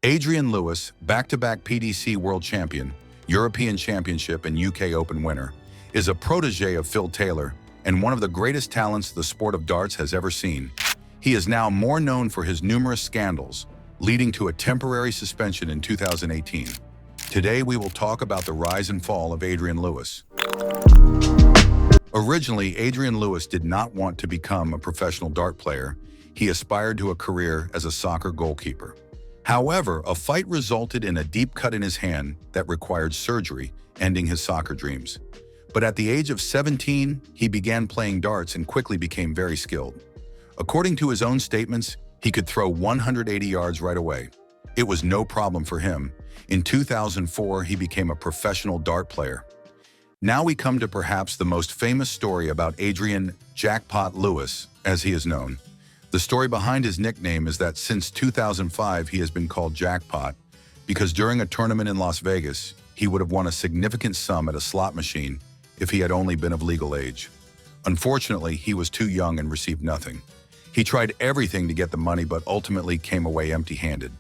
Adrian Lewis, back-to-back PDC World Champion, European Championship and UK Open winner, is a protege of Phil Taylor and one of the greatest talents the sport of darts has ever seen. He is now more known for his numerous scandals, leading to a temporary suspension in 2018. Today we will talk about the rise and fall of Adrian Lewis. Originally, Adrian Lewis did not want to become a professional dart player. He aspired to a career as a soccer goalkeeper. However, a fight resulted in a deep cut in his hand that required surgery, ending his soccer dreams. But at the age of 17, he began playing darts and quickly became very skilled. According to his own statements, he could throw 180 yards right away. It was no problem for him. In 2004, he became a professional dart player. Now we come to perhaps the most famous story about Adrian "Jackpot" Lewis, as he is known. The story behind his nickname is that since 2005 he has been called Jackpot because during a tournament in Las Vegas, he would have won a significant sum at a slot machine if he had only been of legal age. Unfortunately, he was too young and received nothing. He tried everything to get the money but ultimately came away empty-handed.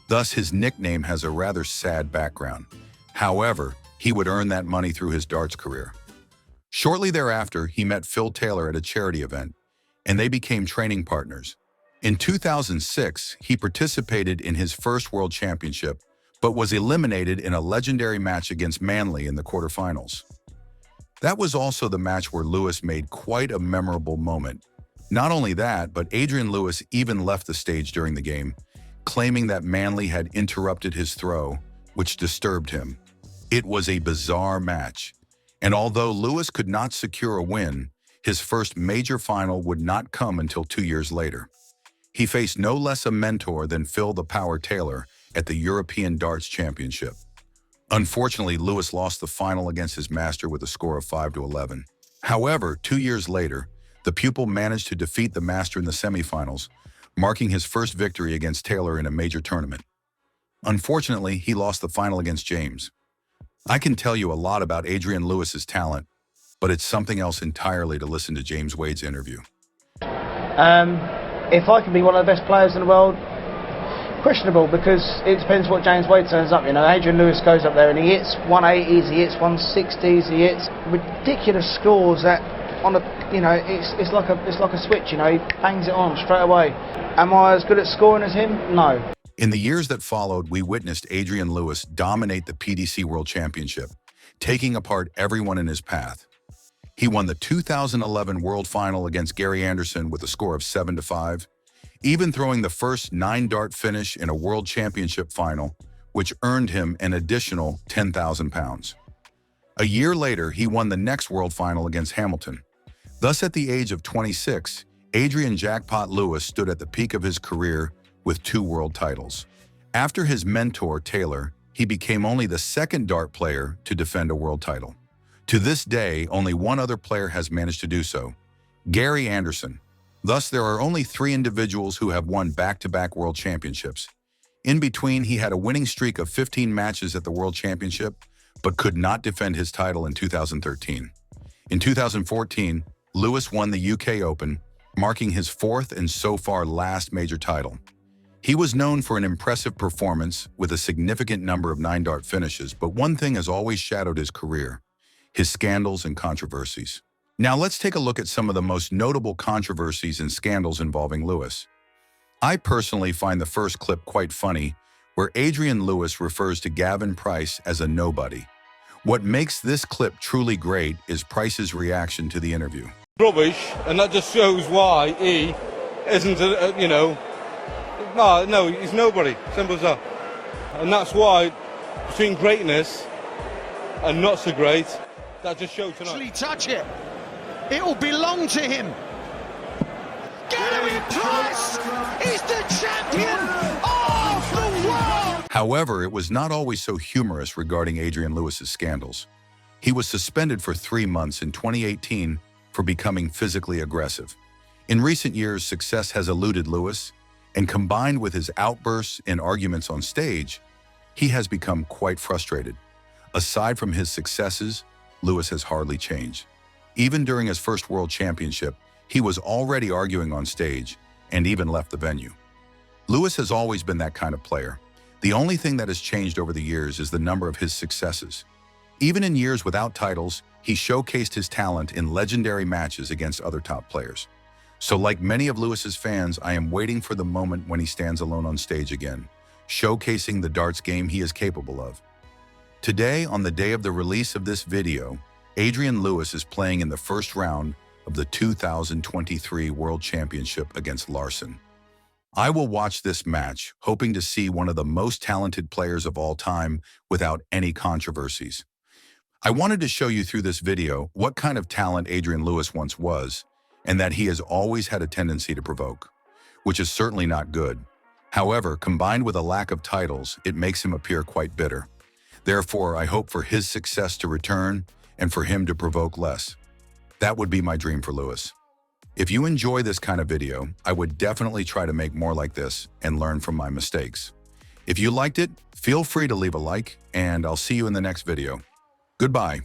Thus, his nickname has a rather sad background. However, he would earn that money through his darts career. Shortly thereafter, he met Phil Taylor at a charity event, and they became training partners. In 2006, he participated in his first World Championship, but was eliminated in a legendary match against Manly in the quarterfinals. That was also the match where Lewis made quite a memorable moment. Not only that, but Adrian Lewis even left the stage during the game, claiming that Manly had interrupted his throw, which disturbed him. It was a bizarre match, and although Lewis could not secure a win, his first major final would not come until 2 years later. He faced no less a mentor than Phil "the Power" Taylor at the European Darts Championship. Unfortunately, Lewis lost the final against his master with a score of 5-11. However, 2 years later, the pupil managed to defeat the master in the semifinals, marking his first victory against Taylor in a major tournament. Unfortunately, he lost the final against James. I can tell you a lot about Adrian Lewis's talent, but it's something else entirely to listen to James Wade's interview. If I can be one of the best players in the world, questionable, because it depends what James Wade turns up. You know, Adrian Lewis goes up there and he hits 180s, he hits 160s, he hits ridiculous scores that on a, you know, it's like a switch. You know, he bangs it on straight away. Am I as good at scoring as him? No. In the years that followed, we witnessed Adrian Lewis dominate the PDC World Championship, taking apart everyone in his path. He won the 2011 World Final against Gary Anderson with a score of 7-5, even throwing the first 9-dart finish in a World Championship final, which earned him an additional £10,000. A year later, he won the next World Final against Hamilton. Thus, at the age of 26, Adrian "Jackpot" Lewis stood at the peak of his career with 2 world titles. After his mentor, Taylor, he became only the second dart player to defend a world title. To this day, only one other player has managed to do so, Gary Anderson. Thus, there are only 3 individuals who have won back-to-back world championships. In between, he had a winning streak of 15 matches at the World Championship, but could not defend his title in 2013. In 2014, Lewis won the UK Open, marking his 4th and so far last major title. He was known for an impressive performance with a significant number of 9-dart finishes, but one thing has always shadowed his career: his scandals and controversies. Now let's take a look at some of the most notable controversies and scandals involving Lewis. I personally find the first clip quite funny, where Adrian Lewis refers to Gavin Price as a nobody. What makes this clip truly great is Price's reaction to the interview. Rubbish, and that just shows why he isn't, no, he's nobody, simple as that. And that's why, between greatness and not so great, that just showed tonight. Actually touch it. It'll belong to him. Gavin Price is the champion of the world. However, it was not always so humorous regarding Adrian Lewis's scandals. He was suspended for 3 months in 2018 for becoming physically aggressive. In recent years, success has eluded Lewis, and combined with his outbursts and arguments on stage, he has become quite frustrated. Aside from his successes, Lewis has hardly changed. Even during his first World Championship, he was already arguing on stage and even left the venue. Lewis has always been that kind of player. The only thing that has changed over the years is the number of his successes. Even in years without titles, he showcased his talent in legendary matches against other top players. So like many of Lewis's fans, I am waiting for the moment when he stands alone on stage again, showcasing the darts game he is capable of. Today, on the day of the release of this video, Adrian Lewis is playing in the first round of the 2023 World Championship against Larson. I will watch this match, hoping to see one of the most talented players of all time without any controversies. I wanted to show you through this video what kind of talent Adrian Lewis once was, and that he has always had a tendency to provoke, which is certainly not good. However, combined with a lack of titles, it makes him appear quite bitter. Therefore, I hope for his success to return and for him to provoke less. That would be my dream for Lewis. If you enjoy this kind of video, I would definitely try to make more like this and learn from my mistakes. If you liked it, feel free to leave a like, and I'll see you in the next video. Goodbye.